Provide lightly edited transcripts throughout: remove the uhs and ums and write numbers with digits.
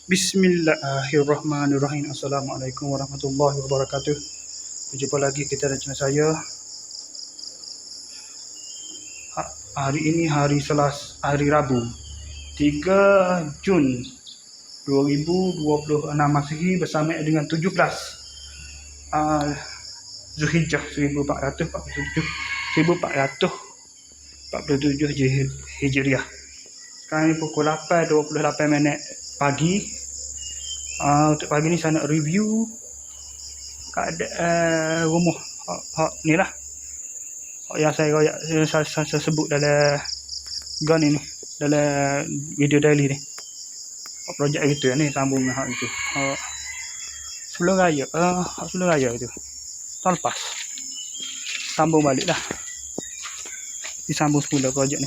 Bismillahirrahmanirrahim. Assalamualaikum warahmatullahi wabarakatuh. Berjumpa lagi kita dan channel saya. Hari ini hari Rabu 3 Jun 2026 Masehi bersama dengan 17 Zulhijjah 1447 Hijriah. Sekarang ni pukul 8.28 minit pagi. Untuk pagi ni saya nak review keadaan rumah ni lah, yang saya sebut dalam ni dalam video daily ni. Projek gitu ni sambung dengan itu. Sebelum raya itu tahun lepas sambung balik dah, disambung semula projek ni.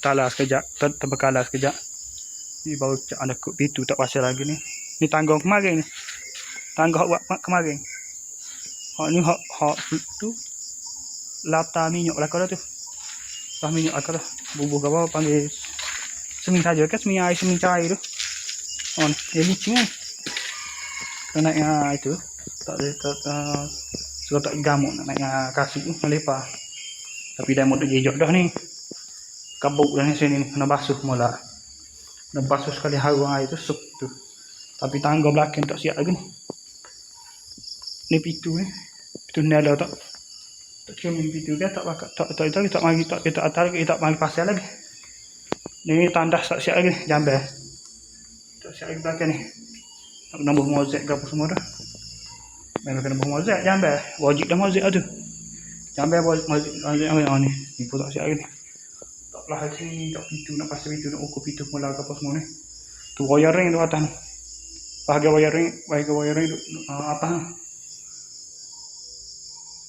Talas sekejap, terbekalah sekejap. Ni baru ada kut pintu tak pasal lagi ni. Ni tangga kemarin ni. Tangga buat kemarin. Hak ni hak tu lata minyak belakang dah tu. Lah minyak belakang dah. Bubuh ke bawah panggil semin saja ke, semin cair tu. Oh ni, dia licin kan. Kena naik itu. Tak suka tak gamuk nak naik kasut tu, lepas. Tapi dah motor jejak dah ni. Kabuk dah ni sini ni, kena basuh mula. Kena basuh sekali haru air tu, sup tu. Tapi tangga belakang tak siap lagi ni. Ni pintu ni. Pintu nela tak. Tak cuma pintu kan, tak mari kita atas lagi, tak mari pasal lagi. Ni tandas tak siap lagi ni, jambel. Tak siap lagi belakang ni. Tak kena buh mozaik ke apa semua dah. Memang kena buh mozaik, jambel. Wajib dah mozaik tu. Jambel mozaik ni. Ni pun tak siap lagi ni. Lah sini tak pintu, nak pasang pintu, nak ukur pintu mula ke apa semua ni. Tu wiring tu atas ni. Bahagian wiring tu atas ni.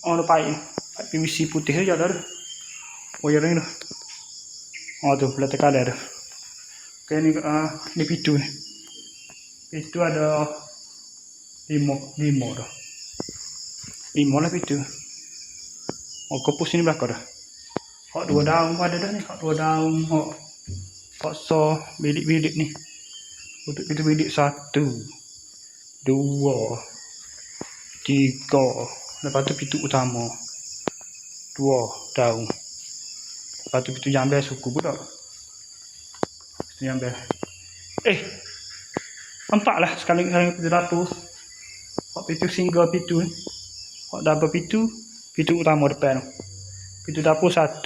Oh, tu pipe PVC putih saja dah tu. Wiring tu. Oh tu, letak kalah tu. Okay, ni pintu ni. Pintu ada 5 dah. 5 lah pintu. Oh, kopus ni belakang dah. Hak 2 daun pun ada dah ni. Hak 2 daun. Hak so bilik-bilik ni. Untuk pintu bilik 1, 2, 3. Lepas tu pintu utama 2 daun. Lepas tu pintu jambel suku pula. Pintu jambel. Nampak lah sekali pintu dapur. Hak pintu single pintu ni. Hak double pintu utama depan. Pintu dapur 1.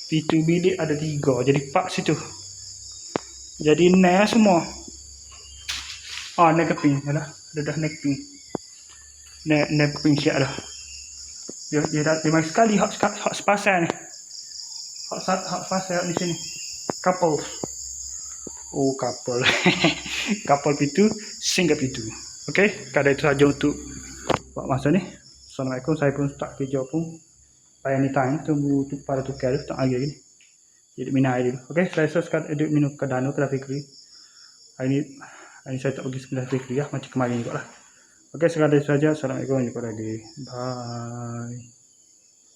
Pintu bilik ada 3. Jadi 4 situ. Jadi naik semua. Naik keping dah. Dah naik keping. Naik keping siap dah. Dia dah memang sekali hak sepasang ni. Hak sepasang di sini. Couple. Oh, couple. Couple pintu, single pintu. Okey, kadang itu saja untuk buat masa ni. Assalamualaikum. Saya pun tak kerja pun. Anytime tunggu pada tukar tu tak lagi ni. Jadi minum air dulu. Okey, saya sekarang duduk minum ke danau ke Fikri. Hari ni saya tak pergi sebelah Fikri lah, macam kemarin juga lah. Okey, sekarang itu saja. Assalamualaikum. Jumpa lagi. Bye.